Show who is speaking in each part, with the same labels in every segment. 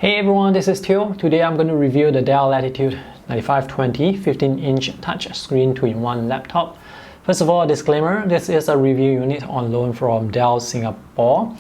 Speaker 1: Hey everyone, this is Teo. Today I'm going to review the Dell Latitude 9520 15-inch touchscreen 2-in-1 laptop. First of all, a disclaimer, this is a review unit on loan from Dell Singapore.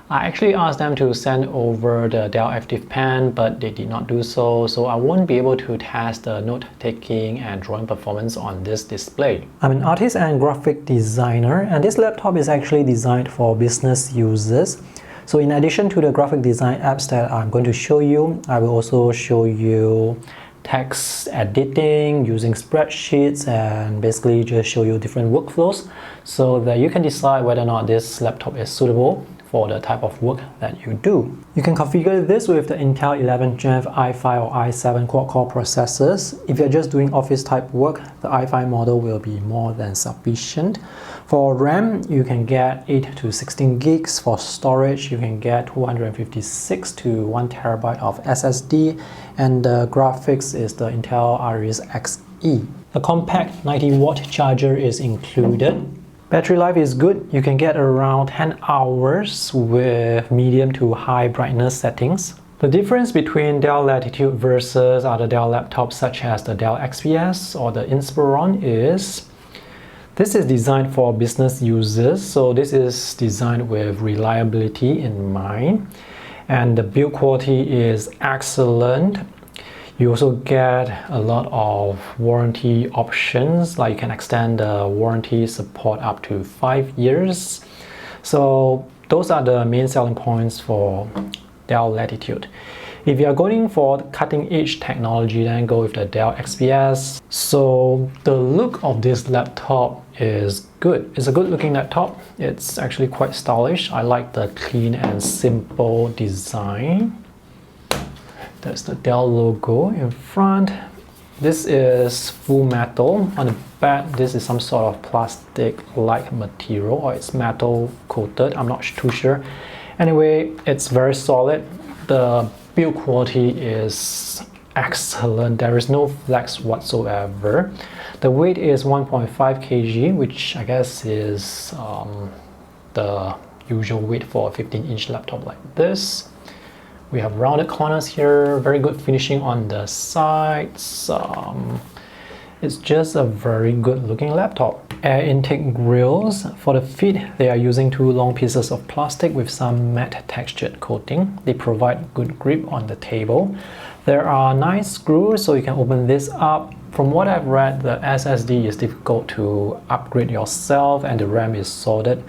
Speaker 1: I actually asked them to send over the Dell Active Pen, but they did not do so, so I won't be able to test the note-taking and drawing performance on this display. I'm an artist and graphic designer, and this laptop is actually designed for business users. So in addition to the graphic design apps that I'm going to show you, I will also show you text editing using spreadsheets and basically just show you different workflows so that you can decide whether or not this laptop is suitable for the type of work that you do. You can configure this with the Intel 11th Gen i5 or i7 quad-core processors. If you're just doing office type work, the i5 model will be more than sufficient. For RAM, you can get 8 to 16 gigs. For storage, you can get 256 to 1 terabyte of SSD, and the graphics is the Intel Iris Xe. The compact 90-watt charger is included. Battery life is good. You can get around 10 hours with medium to high brightness settings. The difference between Dell Latitude versus other Dell laptops such as the Dell XPS or the Inspiron is this is designed for business users, so this is designed with reliability in mind, and the build quality is excellent. You also get a lot of warranty options, like you can extend the warranty support up to 5 years. So those are the main selling points for Dell Latitude. If you are going for cutting edge technology, then go with the Dell XPS. So the look of this laptop is good. It's a good looking laptop. It's actually quite stylish. I like the clean and simple design. That's the Dell logo in front. This is full metal. On the back, this is some sort of plastic-like material, or it's metal coated. I'm not too sure. Anyway, it's very solid. The build quality is excellent. There is no flex whatsoever. The weight is 1.5 kg, which I guess is the usual weight for a 15-inch laptop like this. We have rounded corners here, very good finishing on the sides. It's just a very good looking laptop. Air intake grills. For the feet, they are using 2 long pieces of plastic with some matte textured coating. They provide good grip on the table. There are 9 screws, so you can open this up. From what I've read, the SSD is difficult to upgrade yourself and the RAM is soldered.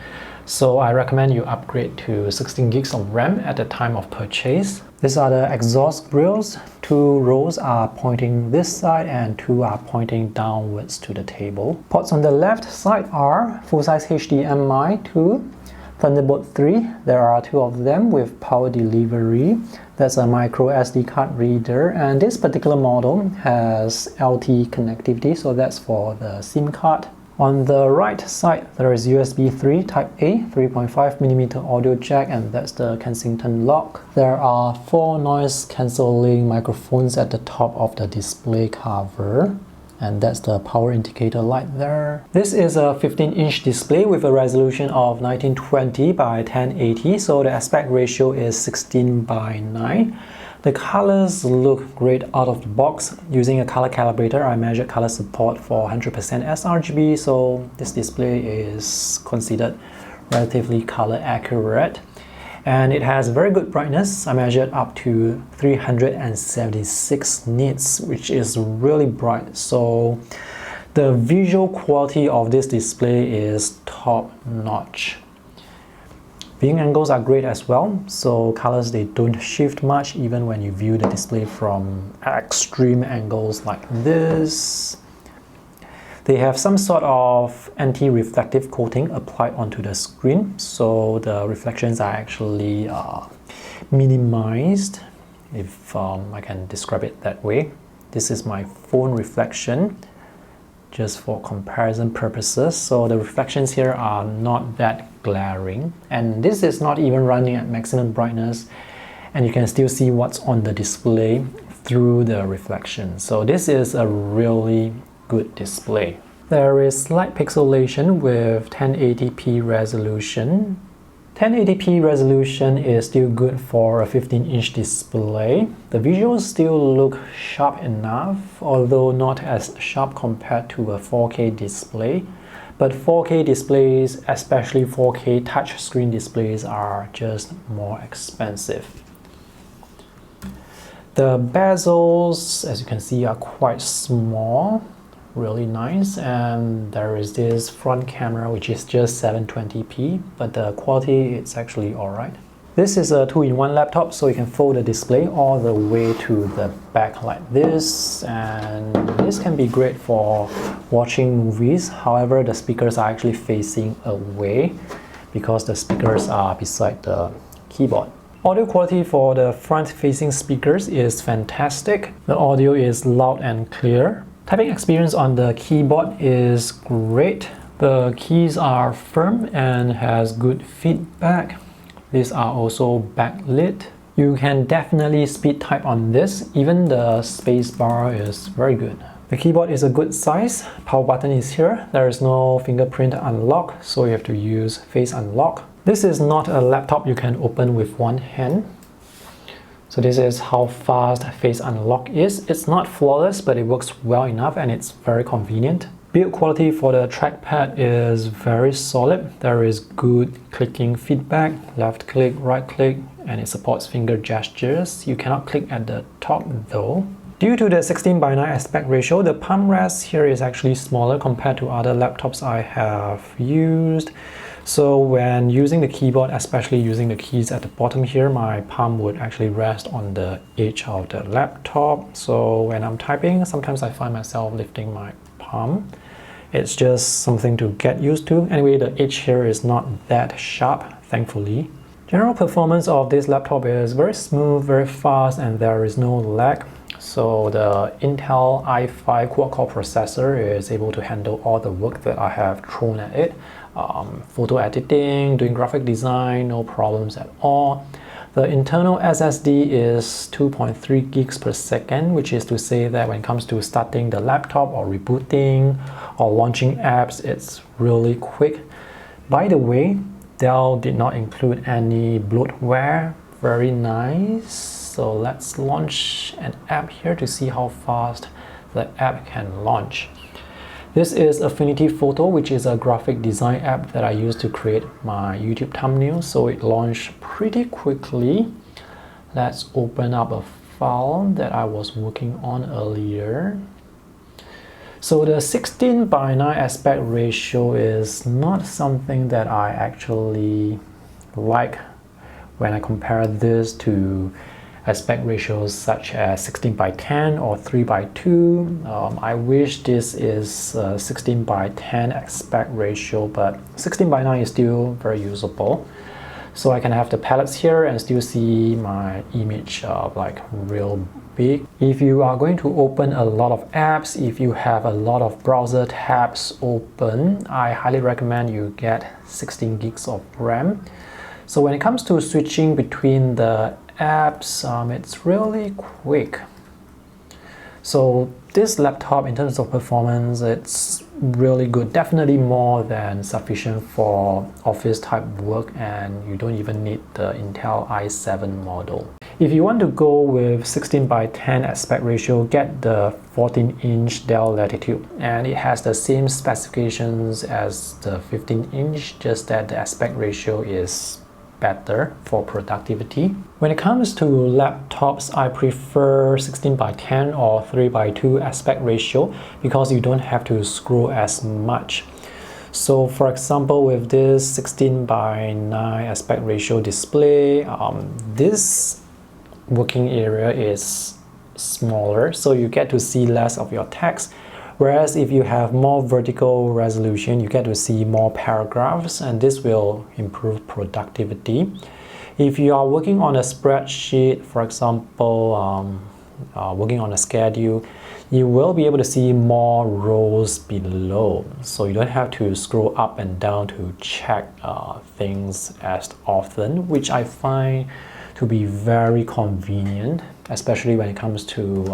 Speaker 1: So I recommend you upgrade to 16 gigs of RAM at the time of purchase. These are the exhaust grills. 2 rows are pointing this side and 2 are pointing downwards to the table. Ports on the left side are full-size HDMI 2, Thunderbolt 3. There are 2 of them with power delivery. That's a micro SD card reader, and this particular model has LTE connectivity, so that's for the SIM card. On the right side, there is USB 3 Type A, 3.5mm audio jack, and that's the Kensington lock. There are 4 noise cancelling microphones at the top of the display cover, and that's the power indicator light there. This is a 15-inch display with a resolution of 1920 by 1080, so the aspect ratio is 16:9. The colors look great out of the box. Using a color calibrator, I measured color support for 100% sRGB, so this display is considered relatively color accurate. And it has very good brightness. I measured up to 376 nits, which is really bright. So the visual quality of this display is top notch. Viewing angles are great as well, so colors, they don't shift much even when you view the display from extreme angles like this. They have some sort of anti-reflective coating applied onto the screen, so the reflections are actually minimized, if I can describe it that way. This is my phone reflection, just for comparison purposes. So the reflections here are not that glaring, and this is not even running at maximum brightness, and you can still see what's on the display through the reflection. So this is a really good display. There is slight pixelation with 1080p resolution. 1080p resolution is still good for a 15-inch display. The visuals still look sharp enough, although not as sharp compared to a 4K display. But 4K displays, especially 4K touchscreen displays, are just more expensive. The bezels, as you can see, are quite small, really nice, and there is this front camera which is just 720p, but the quality is actually alright. This is a 2-in-1 laptop, so you can fold the display all the way to the back like this, and this can be great for watching movies. However, the speakers are actually facing away because the speakers are beside the keyboard. Audio quality for the front-facing speakers is fantastic. The audio is loud and clear. Typing experience on the keyboard is great. The keys are firm and has good feedback. These are also backlit. You can definitely speed type on this. Even the space bar is very good. The keyboard is a good size. Power button is here. There is no fingerprint unlock, so you have to use face unlock. This is not a laptop you can open with one hand. So this is how fast face unlock is. It's not flawless, but it works well enough and it's very convenient. Build quality for the trackpad is very solid. There is good clicking feedback, left click, right click, and it supports finger gestures. You cannot click at the top though. Due to the 16:9 aspect ratio, the palm rest here is actually smaller compared to other laptops I have used. So when using the keyboard, especially using the keys at the bottom here, my palm would actually rest on the edge of the laptop. So when I'm typing, sometimes I find myself lifting my palm. It's just something to get used to. Anyway, the edge here is not that sharp, thankfully. General performance of this laptop is very smooth, very fast, and there is no lag. So the Intel i5 quad-core processor is able to handle all the work that I have thrown at it. Photo editing, doing graphic design, no problems at all. The internal SSD is 2.3 gigs per second, which is to say that when it comes to starting the laptop or rebooting or launching apps, it's really quick. By the way, Dell did not include any bloatware. Very nice. So let's launch an app here to see how fast the app can launch. This is Affinity Photo, which is a graphic design app that I use to create my YouTube thumbnails, so it launched pretty quickly. Let's open up a file that I was working on earlier. So the 16:9 aspect ratio is not something that I actually like when I compare this to aspect ratios such as 16:10 or 3:2. I wish this is 16:10 aspect ratio, but 16:9 is still very usable. So I can have the palettes here and still see my image like real big. If you are going to open a lot of apps, if you have a lot of browser tabs open, I highly recommend you get 16 gigs of RAM. So when it comes to switching between the apps, it's really quick. So this laptop, in terms of performance, it's really good, definitely more than sufficient for office type work, and you don't even need the Intel i7 model. If you want to go with 16:10 aspect ratio, get the 14-inch Dell Latitude, and it has the same specifications as the 15-inch, just that the aspect ratio is better for productivity. When it comes to laptops, I prefer 16:10 or 3:2 aspect ratio because you don't have to scroll as much. So for example, with this 16:9 aspect ratio display, this working area is smaller, so you get to see less of your text. Whereas if you have more vertical resolution, you get to see more paragraphs, and this will improve productivity. If you are working on a spreadsheet, for example, working on a schedule, you will be able to see more rows below. So you don't have to scroll up and down to check things as often, which I find to be very convenient, especially when it comes to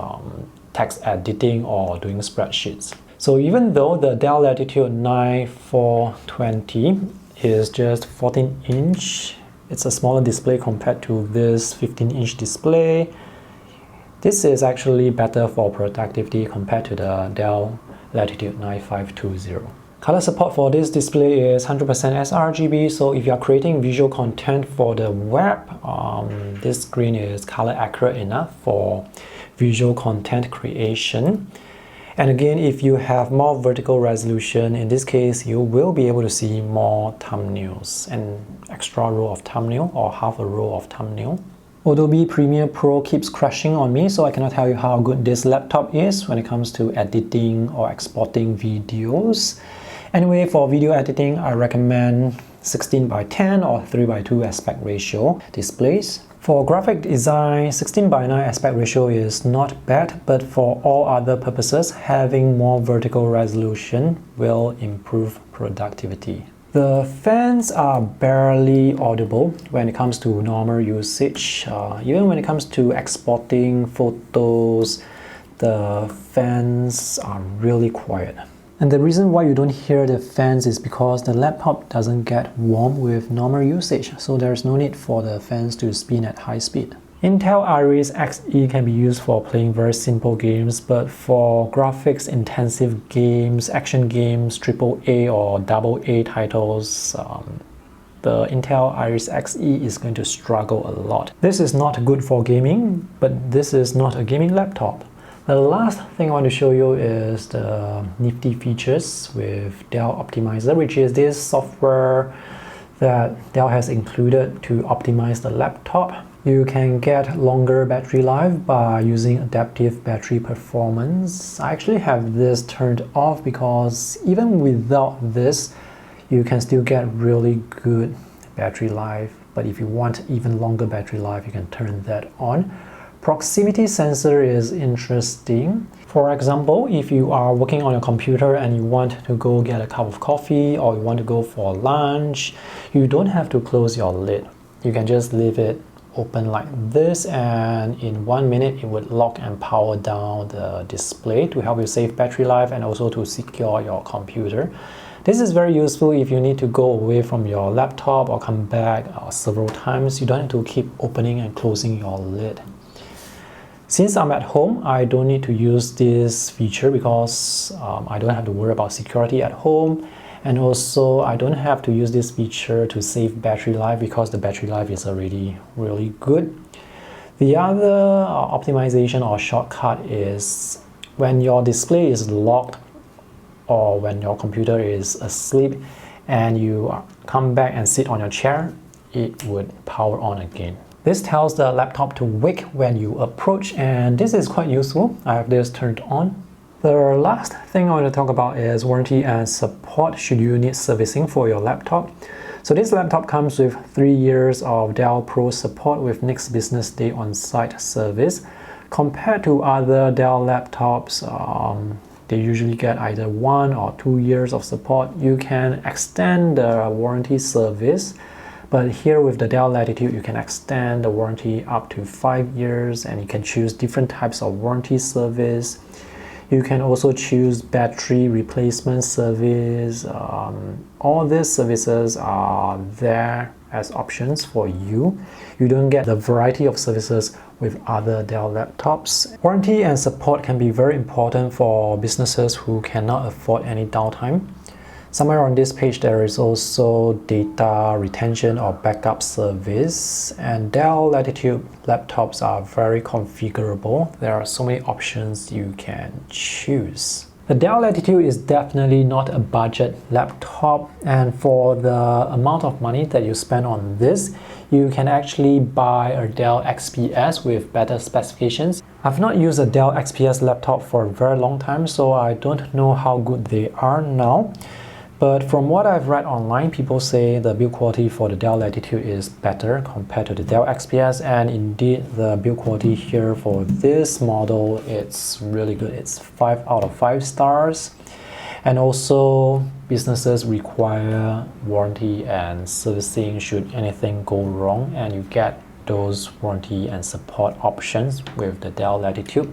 Speaker 1: text editing or doing spreadsheets. So even though the Dell Latitude 9420 is just 14-inch. It's a smaller display compared to this 15-inch display. This is actually better for productivity compared to the Dell Latitude 9520. Color support for this display is 100% sRGB, so if you are creating visual content for the web, this screen is color accurate enough for visual content creation. And again, if you have more vertical resolution, in this case, you will be able to see more thumbnails, an extra row of thumbnail or half a row of thumbnail. Adobe Premiere Pro keeps crashing on me, so I cannot tell you how good this laptop is when it comes to editing or exporting videos. Anyway, for video editing, I recommend 16:10 or 3:2 aspect ratio displays. For graphic design, 16:9 aspect ratio is not bad, but for all other purposes, having more vertical resolution will improve productivity. The fans are barely audible when it comes to normal usage. Even when it comes to exporting photos, the fans are really quiet. And the reason why you don't hear the fans is because the laptop doesn't get warm with normal usage, so there's no need for the fans to spin at high speed. Intel Iris Xe can be used for playing very simple games, but for graphics intensive games, action games, AAA or AA titles, the Intel Iris Xe is going to struggle a lot. This is not good for gaming, but this is not a gaming laptop. The last thing I want to show you is the nifty features with Dell Optimize, which is this software that Dell has included to optimize the laptop. You can get longer battery life by using adaptive battery performance. I actually have this turned off because even without this, you can still get really good battery life. But if you want even longer battery life, you can turn that on. Proximity sensor is interesting. For example, if you are working on your computer and you want to go get a cup of coffee or you want to go for lunch, you don't have to close your lid. You can just leave it open like this, and in 1 minute it would lock and power down the display to help you save battery life and also to secure your computer. This is very useful if you need to go away from your laptop or come back several times. You don't have to keep opening and closing your lid. Since I'm at home, I don't need to use this feature because I don't have to worry about security at home, and also I don't have to use this feature to save battery life because the battery life is already really good. The other optimization or shortcut is when your display is locked or when your computer is asleep and you come back and sit on your chair, it would power on again. This tells the laptop to wake when you approach, and this is quite useful. I have this turned on. The last thing I want to talk about is warranty and support should you need servicing for your laptop. So this laptop comes with 3 years of Dell Pro support with next business day on-site service. Compared to other Dell laptops, they usually get either 1 or 2 years of support. You can extend the warranty service, but here with the Dell Latitude, you can extend the warranty up to 5 years, and you can choose different types of warranty service. You can also choose battery replacement service. All these services are there as options for you. You don't get the variety of services with other Dell laptops. Warranty and support can be very important for businesses who cannot afford any downtime. Somewhere on this page there is also data retention or backup service, and Dell Latitude laptops are very configurable. There are so many options you can choose. The Dell Latitude is definitely not a budget laptop, and for the amount of money that you spend on this, you can actually buy a Dell XPS with better specifications. I've not used a Dell XPS laptop for a very long time, so I don't know how good they are now. But from what I've read online, people say the build quality for the Dell Latitude is better compared to the Dell XPS, and indeed the build quality here for this model, it's really good. It's 5 out of 5 stars. And also businesses require warranty and servicing should anything go wrong, and you get those warranty and support options with the Dell Latitude.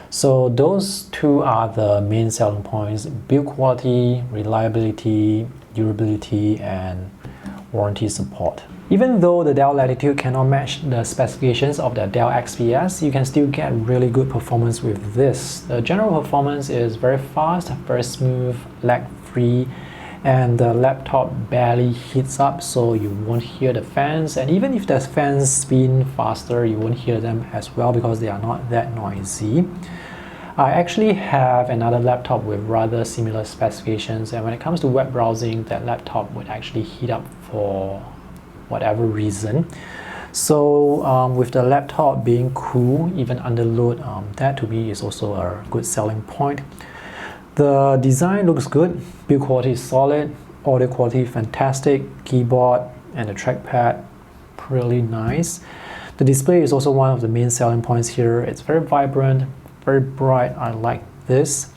Speaker 1: So those two are the main selling points: build quality, reliability, durability and warranty support. Even though the Dell Latitude cannot match the specifications of the Dell XPS, you can still get really good performance with this. The general performance is very fast, very smooth, lag-free, and the laptop barely heats up, so you won't hear the fans. And even if the fans spin faster, you won't hear them as well because they are not that noisy. I actually have another laptop with rather similar specifications, and when it comes to web browsing, that laptop would actually heat up for whatever reason. So with the laptop being cool even under load, that to me is also a good selling point. The design looks good, build quality is solid, audio quality fantastic, keyboard and the trackpad really nice. The display is also one of the main selling points here. It's very vibrant, very bright. I like this.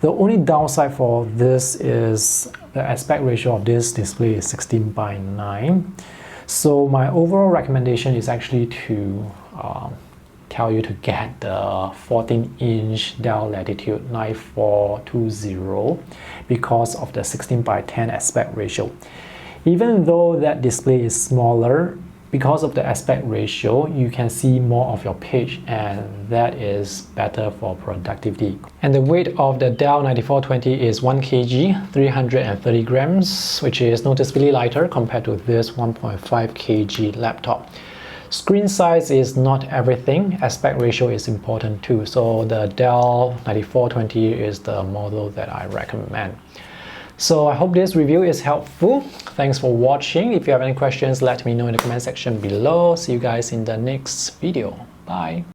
Speaker 1: The only downside for this is the aspect ratio of this display is 16:9. So my overall recommendation is actually to tell you to get the 14-inch Dell Latitude 9420 because of the 16:10 aspect ratio. Even though that display is smaller, because of the aspect ratio, you can see more of your page, and that is better for productivity. And the weight of the Dell 9420 is 1 kg, 330 grams, which is noticeably lighter compared to this 1.5 kg laptop. Screen size is not everything, aspect ratio is important too, so the Dell 9420 is the model that I recommend. So I hope this review is helpful. Thanks for watching. If you have any questions, let me know in the comment section below. See you guys in the next video. Bye.